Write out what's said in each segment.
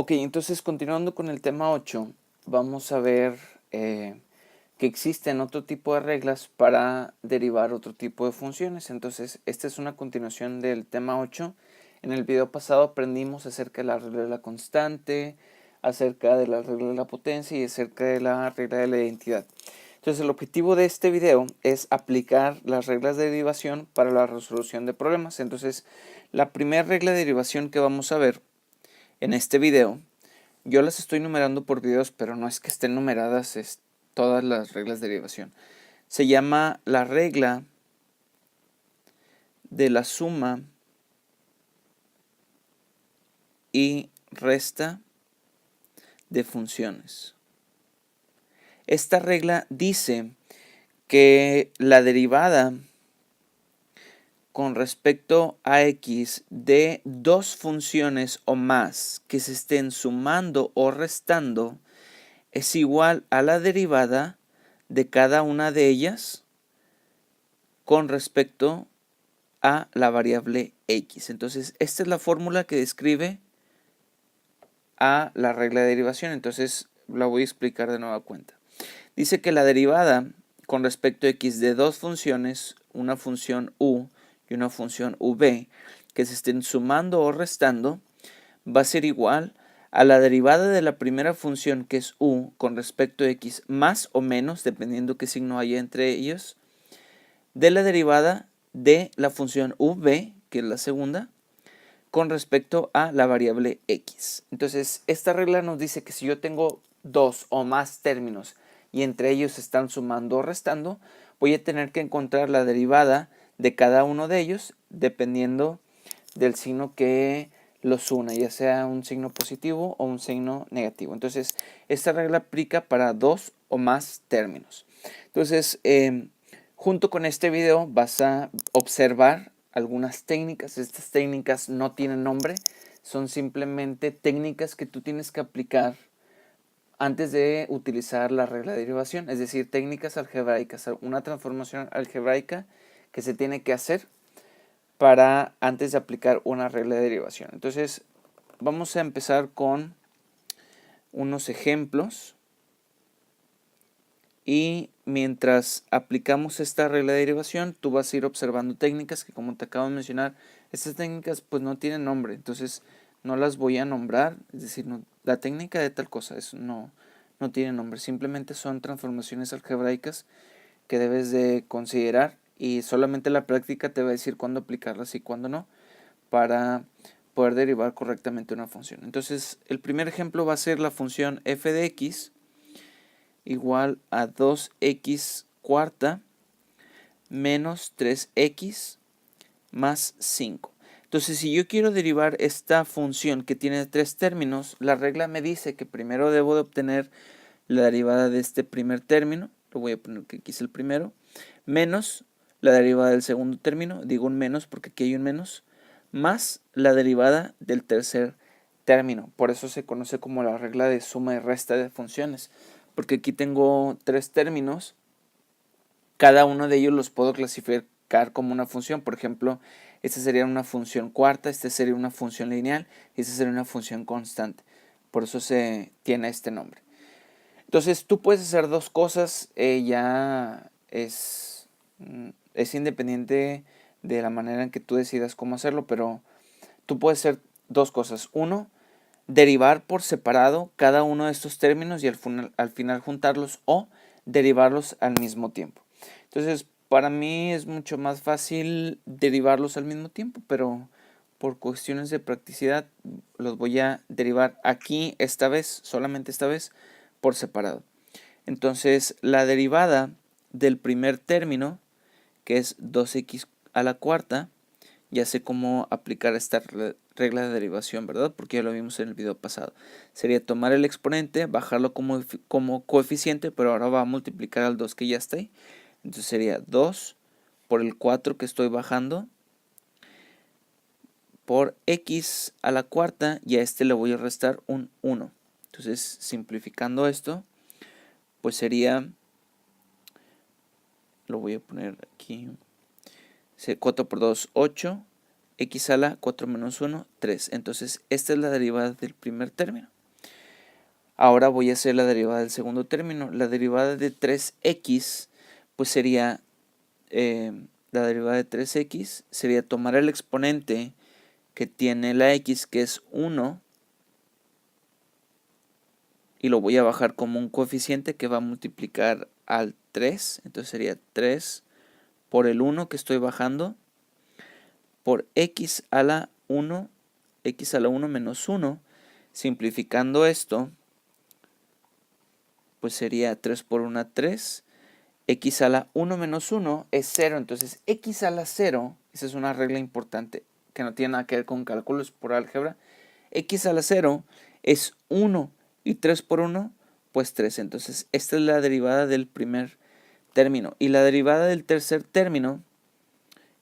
Ok, entonces continuando con el tema 8, vamos a ver que existen otro tipo de reglas para derivar otro tipo de funciones. Entonces, esta es una continuación del tema 8. En el video pasado aprendimos acerca de la regla de la constante, acerca de la regla de la potencia y acerca de la regla de la identidad. Entonces, el objetivo de este video es aplicar las reglas de derivación para la resolución de problemas. Entonces, la primera regla de derivación que vamos a ver en este video, yo las estoy numerando por videos, pero no es que estén numeradas todas las reglas de derivación. Se llama la regla de la suma y resta de funciones. Esta regla dice que la derivada con respecto a x de dos funciones o más que se estén sumando o restando es igual a la derivada de cada una de ellas con respecto a la variable x. Entonces, esta es la fórmula que describe a la regla de derivación. Entonces, la voy a explicar de nueva cuenta. Dice que la derivada con respecto a x de dos funciones, una función u y una función v, que se estén sumando o restando, va a ser igual a la derivada de la primera función, que es u, con respecto a x, más o menos, dependiendo qué signo haya entre ellos, de la derivada de la función v, que es la segunda, con respecto a la variable x. Entonces, esta regla nos dice que si yo tengo dos o más términos y entre ellos se están sumando o restando, voy a tener que encontrar la derivada de cada uno de ellos dependiendo del signo que los una, ya sea un signo positivo o un signo negativo. Entonces, esta regla aplica para dos o más términos. Entonces, junto con este video vas a observar algunas técnicas. Estas técnicas no tienen nombre, son simplemente técnicas que tú tienes que aplicar antes de utilizar la regla de derivación, es decir, técnicas algebraicas, una transformación algebraica que se tiene que hacer para antes de aplicar una regla de derivación. Entonces, vamos a empezar con unos ejemplos. Y mientras aplicamos esta regla de derivación, tú vas a ir observando técnicas que, como te acabo de mencionar, estas técnicas pues no tienen nombre, entonces no las voy a nombrar, es decir, no, la técnica de tal cosa, eso no tiene nombre, simplemente son transformaciones algebraicas que debes de considerar y solamente la práctica te va a decir cuándo aplicarlas y cuándo no, para poder derivar correctamente una función. Entonces, el primer ejemplo va a ser la función f de x igual a 2x cuarta menos 3x más 5. Entonces, si yo quiero derivar esta función que tiene tres términos, la regla me dice que primero debo de obtener la derivada de este primer término, lo voy a poner que aquí es el primero, menos la derivada del segundo término, digo un menos porque aquí hay un menos, más la derivada del tercer término. Por eso se conoce como la regla de suma y resta de funciones, porque aquí tengo tres términos, cada uno de ellos los puedo clasificar como una función. Por ejemplo, esta sería una función cuarta, esta sería una función lineal y esta sería una función constante. Por eso se tiene este nombre. Entonces tú puedes hacer dos cosas, ya es independiente de la manera en que tú decidas cómo hacerlo, pero tú puedes hacer dos cosas. Uno, derivar por separado cada uno de estos términos y al final juntarlos, o derivarlos al mismo tiempo. Entonces, para mí es mucho más fácil derivarlos al mismo tiempo, pero por cuestiones de practicidad los voy a derivar aquí esta vez, solamente esta vez, por separado. Entonces, la derivada del primer término, que es 2x a la cuarta, ya sé cómo aplicar esta regla de derivación, ¿verdad? Porque ya lo vimos en el video pasado. Sería tomar el exponente, bajarlo como coeficiente, pero ahora va a multiplicar al 2 que ya está ahí. Entonces sería 2 por el 4 que estoy bajando por x a la cuarta, y a este le voy a restar un 1. Entonces, simplificando esto, pues sería, lo voy a poner aquí, 4 por 2, 8, x a la 4 menos 1, 3. Entonces, esta es la derivada del primer término. Ahora voy a hacer la derivada del segundo término. La derivada de 3x, pues sería, la derivada de 3x sería tomar el exponente que tiene la x, que es 1, y lo voy a bajar como un coeficiente que va a multiplicar al 3. Entonces sería 3 por el 1 que estoy bajando, por x a la 1 menos 1. Simplificando esto, pues sería 3 por 1, 3. X a la 1 menos 1 es 0. Entonces x a la 0, esa es una regla importante que no tiene nada que ver con cálculos por álgebra. X a la 0 es 1 y 3 por 1, pues 3. Entonces esta es la derivada del primer término. Y la derivada del tercer término,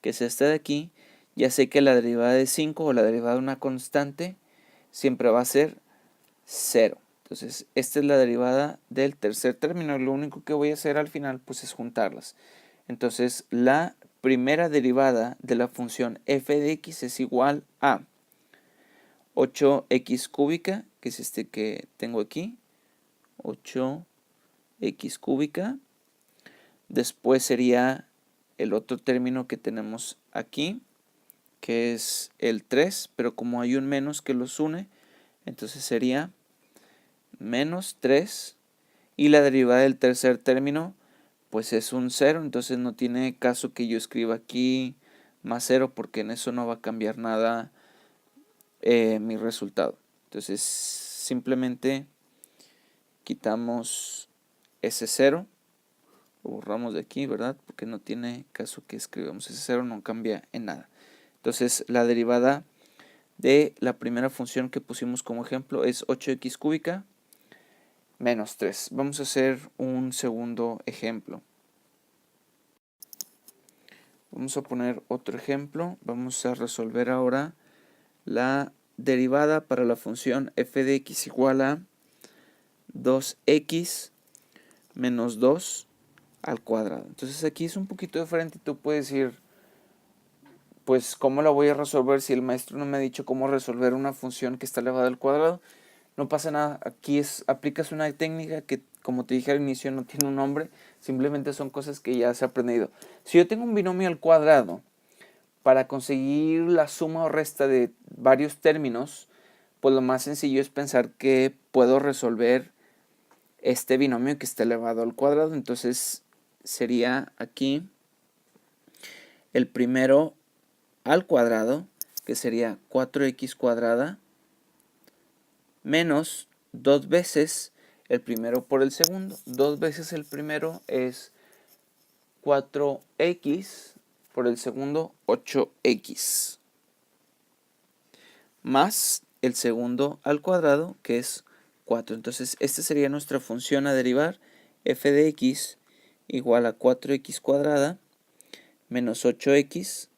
que es esta de aquí, ya sé que la derivada de 5 o la derivada de una constante siempre va a ser 0. Entonces, esta es la derivada del tercer término. Lo único que voy a hacer al final pues es juntarlas. Entonces, la primera derivada de la función f de x es igual a 8x cúbica, que es este que tengo aquí, 8x cúbica. Después sería el otro término que tenemos aquí, que es el 3, pero como hay un menos que los une, entonces sería menos 3, y la derivada del tercer término pues es un 0, entonces no tiene caso que yo escriba aquí más 0 porque en eso no va a cambiar nada mi resultado. Entonces simplemente quitamos ese 0, lo borramos de aquí, ¿verdad? Porque no tiene caso que escribamos ese 0, no cambia en nada. Entonces la derivada de la primera función que pusimos como ejemplo es 8x cúbica menos 3. Vamos a hacer un segundo ejemplo. Vamos a poner otro ejemplo. Vamos a resolver ahora la derivada para la función f de x igual a 2x menos 2 al cuadrado. Entonces aquí es un poquito diferente. Tú puedes decir, pues, ¿cómo la voy a resolver si el maestro no me ha dicho cómo resolver una función que está elevada al cuadrado? No pasa nada, aquí aplicas una técnica que, como te dije al inicio, no tiene un nombre, simplemente son cosas que ya se ha aprendido. Si yo tengo un binomio al cuadrado, para conseguir la suma o resta de varios términos, pues lo más sencillo es pensar que puedo resolver este binomio que está elevado al cuadrado. Entonces sería aquí el primero al cuadrado, que sería 4x cuadrada, menos 2 veces el primero por el segundo. 2 veces el primero es 4x, por el segundo 8x, más el segundo al cuadrado, que es 4. Entonces esta sería nuestra función a derivar, f de x igual a 4x cuadrada menos 8x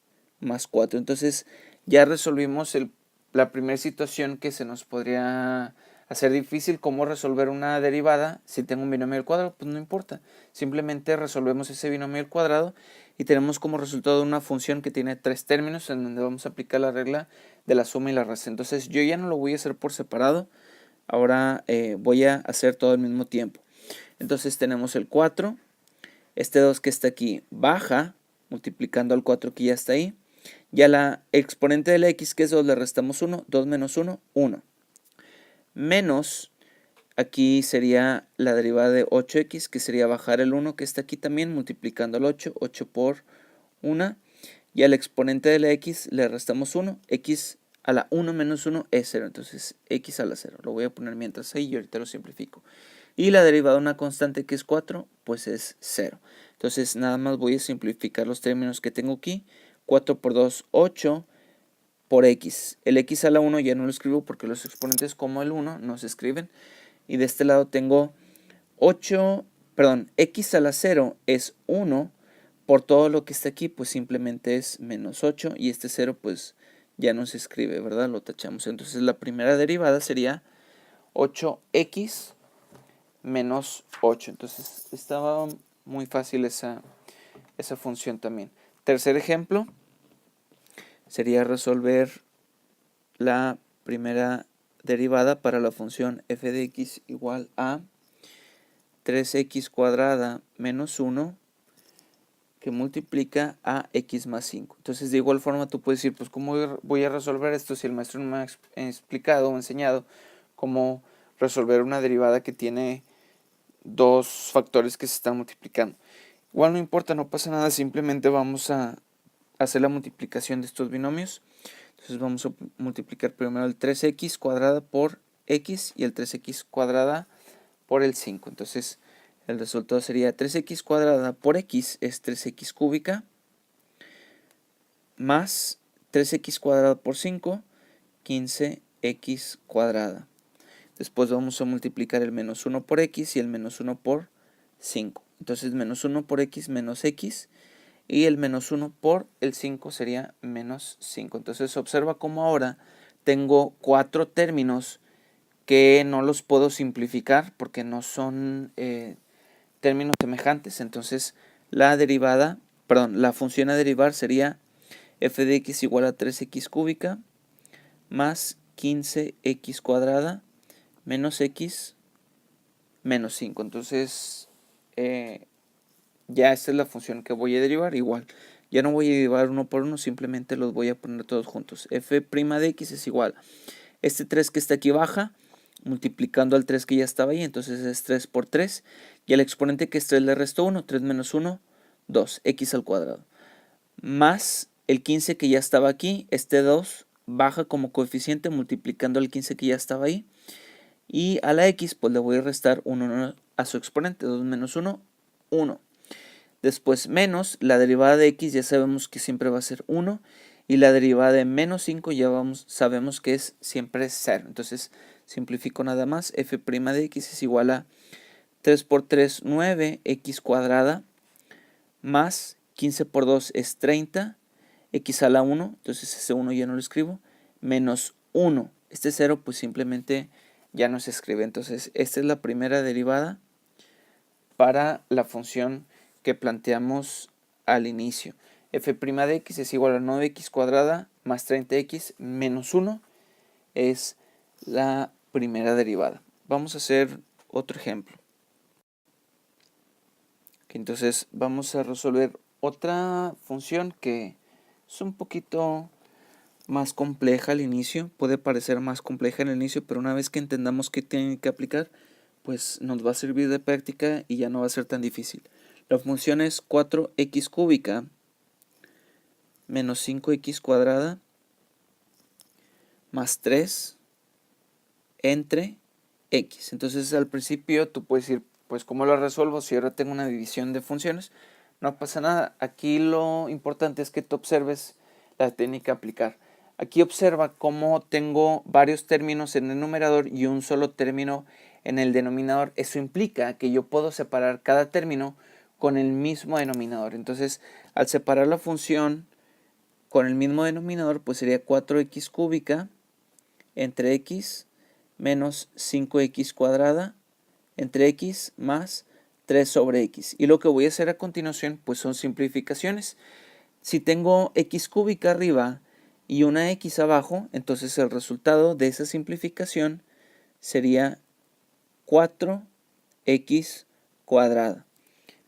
más 4. Entonces ya resolvimos la primera situación que se nos podría hacer difícil. ¿Cómo resolver una derivada si tengo un binomio al cuadrado? Pues no importa, simplemente resolvemos ese binomio al cuadrado y tenemos como resultado una función que tiene 3 términos en donde vamos a aplicar la regla de la suma y la resta. Entonces yo ya no lo voy a hacer por separado, ahora voy a hacer todo al mismo tiempo. Entonces tenemos el 4, este 2 que está aquí baja, multiplicando al 4 que ya está ahí. Y a la exponente de la x, que es 2, le restamos 1, 2 menos 1, 1. Menos, aquí sería la derivada de 8x, que sería bajar el 1 que está aquí también, multiplicando el 8, 8 por 1. Y al exponente de la x le restamos 1, x a la 1 menos 1 es 0, entonces x a la 0. Lo voy a poner mientras ahí y ahorita lo simplifico. Y la derivada de una constante que es 4, pues es 0. Entonces nada más voy a simplificar los términos que tengo aquí. 4 por 2, 8 por x. El x a la 1 ya no lo escribo porque los exponentes como el 1 no se escriben. Y de este lado tengo x a la 0 es 1. Por todo lo que está aquí, pues simplemente es menos 8. Y este 0 pues ya no se escribe, ¿verdad? Lo tachamos. Entonces la primera derivada sería 8x menos 8. Entonces estaba muy fácil esa función también. Tercer ejemplo, sería resolver la primera derivada para la función f de x igual a 3x cuadrada menos 1 que multiplica a x más 5. Entonces, de igual forma, tú puedes decir, pues, ¿cómo voy a resolver esto si el maestro no me ha explicado o enseñado cómo resolver una derivada que tiene dos factores que se están multiplicando? Igual no importa, no pasa nada, simplemente vamos a hacer la multiplicación de estos binomios. Entonces vamos a multiplicar primero el 3x cuadrada por x y el 3x cuadrada por el 5. Entonces el resultado sería 3x cuadrada por x es 3x cúbica más 3x cuadrada por 5, 15x cuadrada. Después vamos a multiplicar el menos 1 por x y el menos 1 por 5. Entonces menos 1 por x menos x y el menos 1 por el 5 sería menos 5. Entonces observa cómo ahora tengo 4 términos que no los puedo simplificar porque no son términos semejantes. Entonces la función a derivar sería f de x igual a 3x cúbica más 15x cuadrada menos x menos 5. Entonces ya esta es la función que voy a derivar. Igual, ya no voy a derivar uno por uno, simplemente los voy a poner todos juntos. f' de x es igual a este 3 que está aquí baja, multiplicando al 3 que ya estaba ahí, entonces es 3 por 3. Y al exponente que es 3 le resto 1, 3 menos 1, 2, x al cuadrado. Más el 15 que ya estaba aquí, este 2 baja como coeficiente multiplicando al 15 que ya estaba ahí. Y a la x pues le voy a restar 1 a su exponente, 2 menos 1, 1. Después menos la derivada de x ya sabemos que siempre va a ser 1. Y la derivada de menos 5 ya sabemos que es siempre 0. Entonces simplifico nada más. f' de x es igual a 3 por 3, 9, x cuadrada, más 15 por 2 es 30, x a la 1, entonces ese 1 ya no lo escribo, menos 1. Este 0 pues simplemente ya no se escribe. Entonces esta es la primera derivada para la función que planteamos al inicio. f' de x es igual a 9x cuadrada más 30x menos 1 es la primera derivada. Vamos a hacer otro ejemplo. Entonces vamos a resolver otra función que es un poquito más compleja al inicio. Puede parecer más compleja al inicio, pero una vez que entendamos qué tiene que aplicar, pues nos va a servir de práctica y ya no va a ser tan difícil. La función es 4x cúbica menos 5x cuadrada más 3 entre x. Entonces al principio tú puedes decir, pues ¿cómo lo resuelvo si ahora tengo una división de funciones? No pasa nada. Aquí lo importante es que tú observes la técnica a aplicar. Aquí observa cómo tengo varios términos en el numerador y un solo término en el denominador. Eso implica que yo puedo separar cada término con el mismo denominador. Entonces, al separar la función con el mismo denominador, pues sería 4x cúbica entre x menos 5x cuadrada entre x más 3 sobre x. Y lo que voy a hacer a continuación, pues son simplificaciones. Si tengo x cúbica arriba y una x abajo, entonces el resultado de esa simplificación sería 4x cuadrada.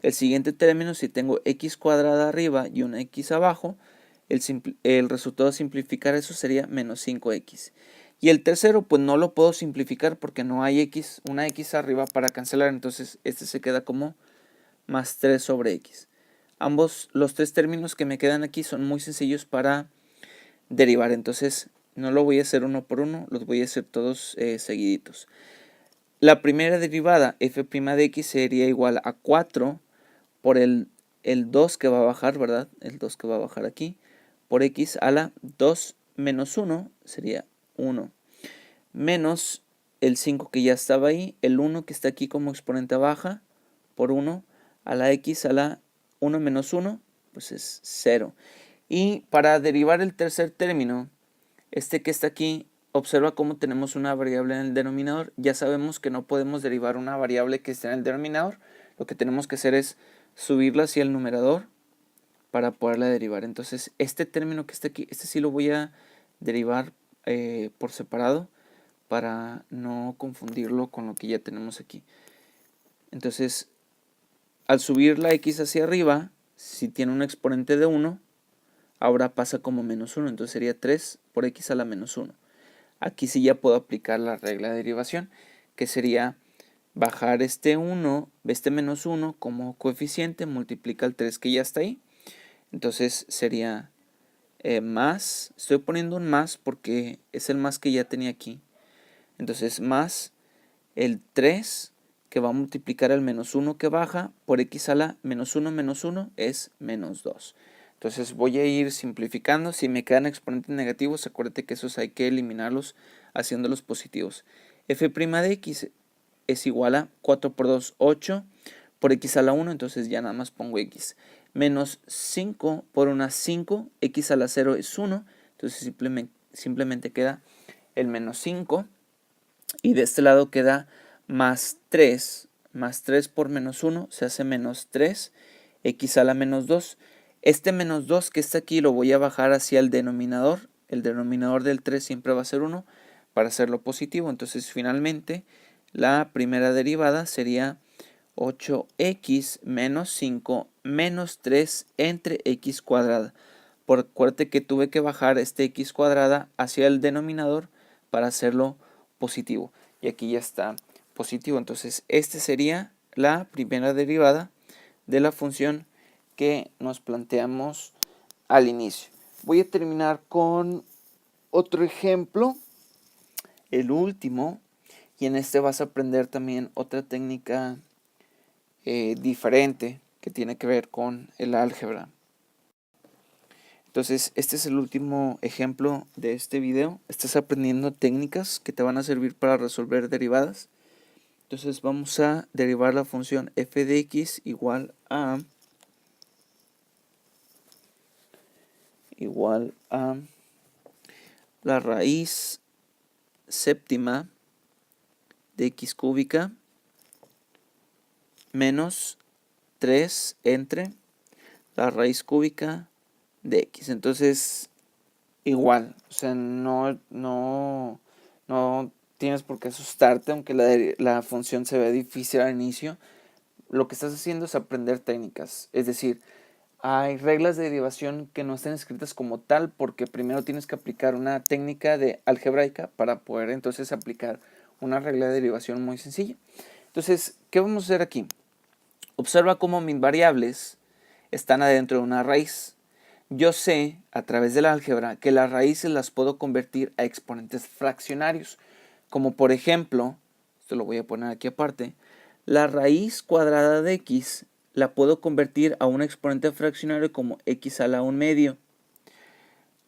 El siguiente término, si tengo x cuadrada arriba y una x abajo, el resultado de simplificar eso sería menos 5x. Y el tercero, pues no lo puedo simplificar porque no hay una x arriba para cancelar, entonces este se queda como más 3 sobre x. Los tres términos que me quedan aquí son muy sencillos para derivar, entonces no lo voy a hacer uno por uno, los voy a hacer todos seguiditos. La primera derivada, f' de x, sería igual a 4 por el 2 que va a bajar, ¿verdad? El 2 que va a bajar aquí, por x a la 2 menos 1 sería 1, menos el 5 que ya estaba ahí, el 1 que está aquí como exponente baja, por 1 a la x a la 1 menos 1, pues es 0. Y para derivar el tercer término, este que está aquí, observa cómo tenemos una variable en el denominador. Ya sabemos que no podemos derivar una variable que esté en el denominador. Lo que tenemos que hacer es subirla hacia el numerador para poderla derivar. Entonces este término que está aquí, este sí lo voy a derivar por separado para no confundirlo con lo que ya tenemos aquí. Entonces al subir la x hacia arriba, si tiene un exponente de 1, ahora pasa como menos 1, entonces sería 3 por x a la menos 1. Aquí sí ya puedo aplicar la regla de derivación, que sería bajar este 1, este menos 1 como coeficiente, multiplica el 3 que ya está ahí. Entonces sería más, estoy poniendo un más porque es el más que ya tenía aquí. Entonces más el 3 que va a multiplicar el menos 1 que baja por x a la menos 1 es menos 2. Entonces voy a ir simplificando. Si me quedan exponentes negativos, acuérdate que esos hay que eliminarlos haciéndolos positivos. F' de x es igual a 4 por 2, 8 por x a la 1, entonces ya nada más pongo x. Menos 5 por 1, 5, x a la 0 es 1, entonces simplemente queda el menos 5. Y de este lado queda más 3 por menos 1 se hace menos 3, x a la menos 2. Este menos 2 que está aquí lo voy a bajar hacia el denominador del 3 siempre va a ser 1 para hacerlo positivo. Entonces finalmente la primera derivada sería 8x menos 5 menos 3 entre x cuadrada. Acuérdate que tuve que bajar este x cuadrada hacia el denominador para hacerlo positivo. Y aquí ya está positivo. Entonces, esta sería la primera derivada de la función que nos planteamos al inicio. Voy a terminar con otro ejemplo, el último, y en este vas a aprender también otra técnica diferente que tiene que ver con el álgebra. Entonces, este es el último ejemplo de este video. Estás aprendiendo técnicas que te van a servir para resolver derivadas. Entonces, vamos a derivar la función f de x igual a la raíz séptima de x cúbica menos 3 entre la raíz cúbica de x. Entonces, igual, o sea, no tienes por qué asustarte, aunque la función se ve difícil al inicio. Lo que estás haciendo es aprender técnicas, es decir, hay reglas de derivación que no están escritas como tal porque primero tienes que aplicar una técnica de algebraica para poder entonces aplicar una regla de derivación muy sencilla. Entonces, ¿qué vamos a hacer aquí? Observa cómo mis variables están adentro de una raíz. Yo sé, a través del álgebra, que las raíces las puedo convertir a exponentes fraccionarios. Como por ejemplo, esto lo voy a poner aquí aparte, la raíz cuadrada de x la puedo convertir a un exponente fraccionario como x a la 1/2.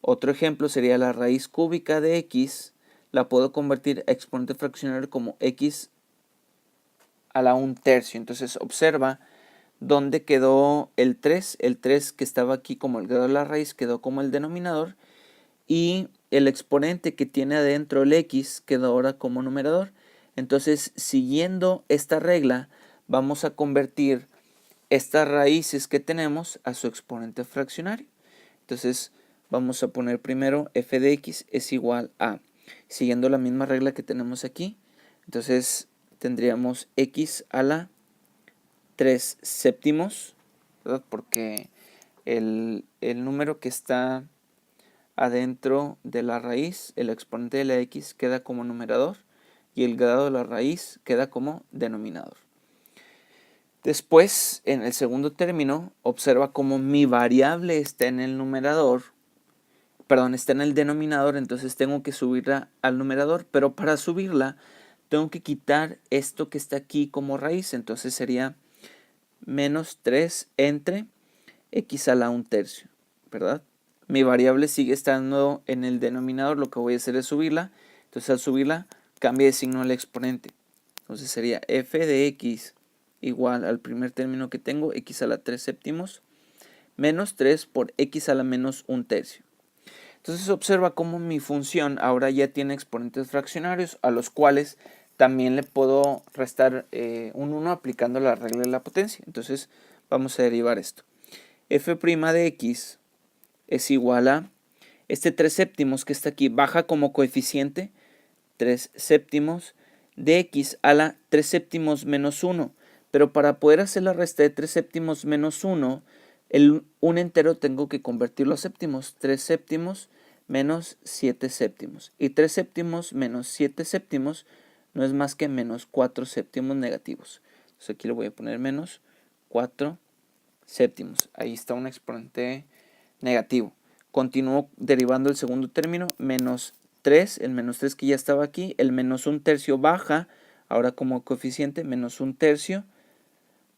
Otro ejemplo sería la raíz cúbica de x, la puedo convertir a exponente fraccionario como x a la 1/3. Entonces observa dónde quedó el 3. El 3 que estaba aquí como el grado de la raíz quedó como el denominador. Y el exponente que tiene adentro el x quedó ahora como numerador. Entonces, siguiendo esta regla, vamos a convertir estas raíces que tenemos a su exponente fraccionario. Entonces, vamos a poner primero f de x es igual a, siguiendo la misma regla que tenemos aquí, entonces tendríamos x a la 3 séptimos, ¿verdad? Porque el número que está adentro de la raíz, el exponente de la x queda como numerador y el grado de la raíz queda como denominador. Después, en el segundo término, observa cómo mi variable está en el numerador, está en el denominador, entonces tengo que subirla al numerador, pero para subirla tengo que quitar esto que está aquí como raíz, entonces sería menos 3 entre x a la 1/3, ¿verdad? Mi variable sigue estando en el denominador, lo que voy a hacer es subirla, entonces al subirla cambia de signo el exponente, entonces sería f de x igual al primer término que tengo, x a la 3 séptimos, menos 3 por x a la menos 1/3. Entonces observa cómo mi función ahora ya tiene exponentes fraccionarios a los cuales también le puedo restar un 1 aplicando la regla de la potencia. Entonces vamos a derivar esto. f' de x es igual a este 3 séptimos que está aquí, baja como coeficiente 3 séptimos de x a la 3 séptimos menos 1. Pero para poder hacer la resta de 3 séptimos menos 1, un entero tengo que convertirlo a séptimos. 3 séptimos menos 7 séptimos. Y 3 séptimos menos 7 séptimos no es más que menos 4 séptimos negativos. Entonces aquí le voy a poner menos 4 séptimos. Ahí está un exponente negativo. Continúo derivando el segundo término, menos 3, el menos 3 que ya estaba aquí, el menos 1/3 baja, ahora como coeficiente, menos 1/3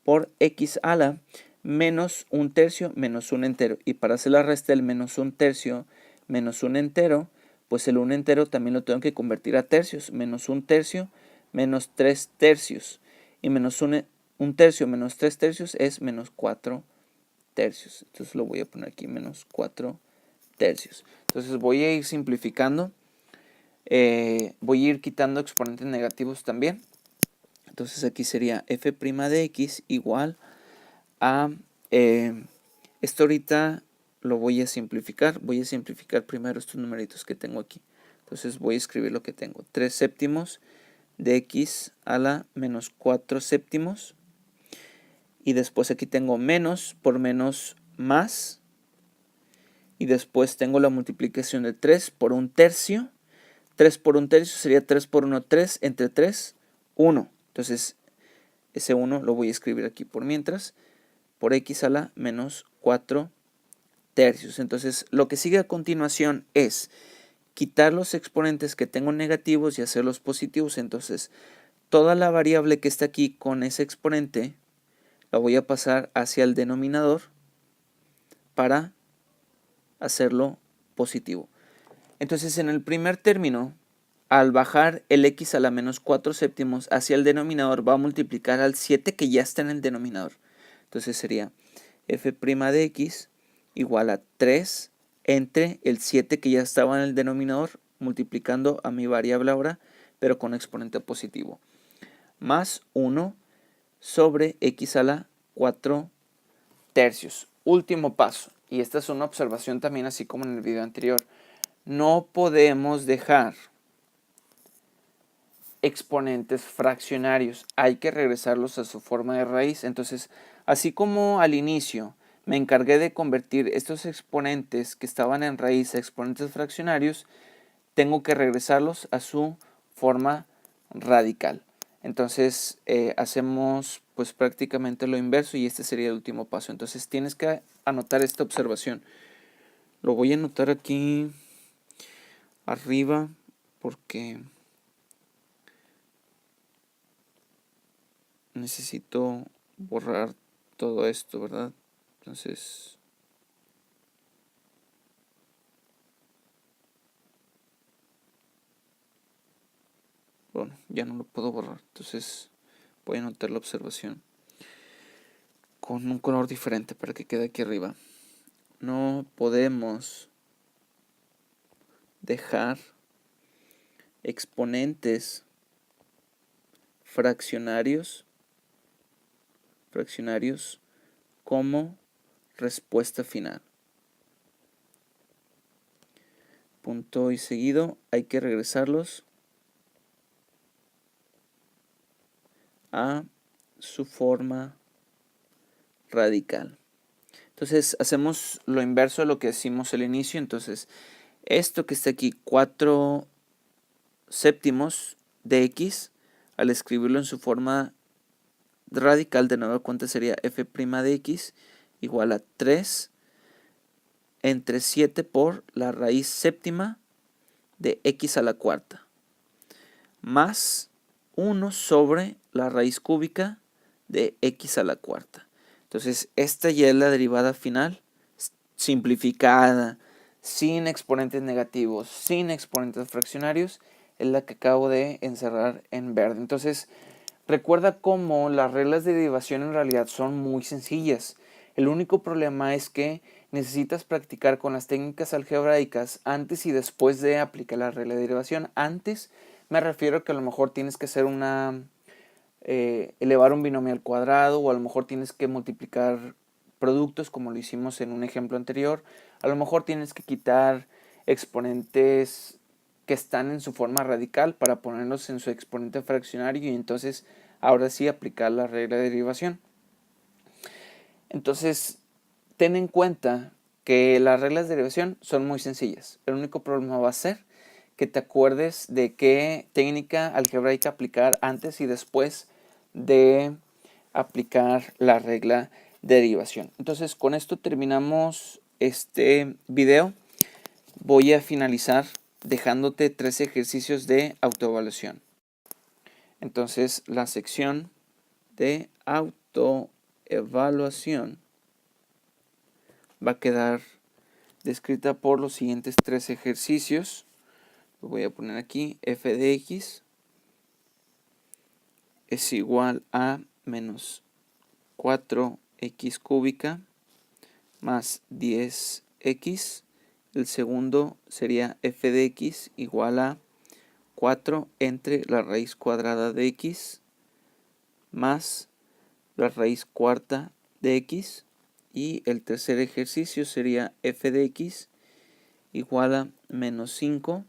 por x a la menos 1/3 menos 1 entero. Y para hacer la resta del menos 1/3 menos 1 entero, pues el 1 entero también lo tengo que convertir a tercios. Menos 1/3 menos 3 tercios. Y menos 1/3 menos 3 tercios es menos 4 tercios. Entonces lo voy a poner aquí, menos 4 tercios. Entonces voy a ir simplificando. Voy a ir quitando exponentes negativos también. Entonces aquí sería f' de x igual a... esto ahorita lo voy a simplificar. Voy a simplificar primero estos numeritos que tengo aquí. Entonces voy a escribir lo que tengo. 3 séptimos de x a la menos 4 séptimos. Y después aquí tengo menos por menos más. Y después tengo la multiplicación de 3 por 1/3. 3 por 1/3 sería 3 por 1, 3. Entre 3, 1. Entonces, ese 1 lo voy a escribir aquí por mientras. Por x a la menos 4 tercios. Entonces, lo que sigue a continuación es quitar los exponentes que tengo negativos y hacerlos positivos. Entonces, toda la variable que está aquí con ese exponente la voy a pasar hacia el denominador para hacerlo positivo. Entonces, en el primer término, al bajar el x a la menos 4 séptimos hacia el denominador, va a multiplicar al 7 que ya está en el denominador. Entonces sería f' de x igual a 3 entre el 7 que ya estaba en el denominador, multiplicando a mi variable ahora, pero con exponente positivo, más 1 sobre x a la 4 tercios. Último paso, y esta es una observación también así como en el video anterior. No podemos dejar exponentes fraccionarios, hay que regresarlos a su forma de raíz. Entonces, así como al inicio me encargué de convertir estos exponentes que estaban en raíz a exponentes fraccionarios, tengo que regresarlos a su forma radical. Entonces hacemos pues prácticamente lo inverso y este sería el último paso. Entonces tienes que anotar esta observación. Lo voy a anotar aquí arriba porque necesito borrar todo esto, ¿verdad? Entonces, bueno, ya no lo puedo borrar. Entonces voy a anotar la observación con un color diferente para que quede aquí arriba. No podemos dejar exponentes fraccionarios como respuesta final. Punto y seguido, hay que regresarlos a su forma radical. Entonces hacemos lo inverso de lo que decimos al inicio. Entonces esto que está aquí, 4 séptimos de x, al escribirlo en su forma radical, de nueva cuenta sería f' de x igual a 3 entre 7 por la raíz séptima de x a la cuarta, más 1 sobre la raíz cúbica de x a la cuarta. Entonces esta ya es la derivada final, simplificada, sin exponentes negativos, sin exponentes fraccionarios, es la que acabo de encerrar en verde. Entonces recuerda cómo las reglas de derivación en realidad son muy sencillas. El único problema es que necesitas practicar con las técnicas algebraicas antes y después de aplicar la regla de derivación. Antes me refiero a que a lo mejor tienes que hacer elevar un binomio al cuadrado, o a lo mejor tienes que multiplicar productos como lo hicimos en un ejemplo anterior. A lo mejor tienes que quitar exponentes que están en su forma radical para ponerlos en su exponente fraccionario y entonces ahora sí aplicar la regla de derivación. Entonces, ten en cuenta que las reglas de derivación son muy sencillas. El único problema va a ser que te acuerdes de qué técnica algebraica aplicar antes y después de aplicar la regla de derivación. Entonces, con esto terminamos este video. Voy a finalizar dejándote 3 ejercicios de autoevaluación. Entonces, la sección de autoevaluación va a quedar descrita por los siguientes 3 ejercicios. Lo voy a poner aquí. F de x es igual a menos 4x cúbica más 10x. El segundo sería f de x igual a 4 entre la raíz cuadrada de x más la raíz cuarta de x. Y el tercer ejercicio sería f de x igual a menos 5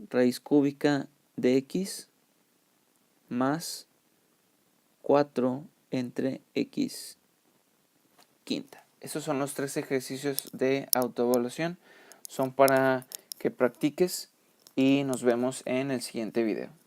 raíz cúbica de x más 4 entre x quinta. Esos son los 3 ejercicios de autoevaluación. Son para que practiques y nos vemos en el siguiente video.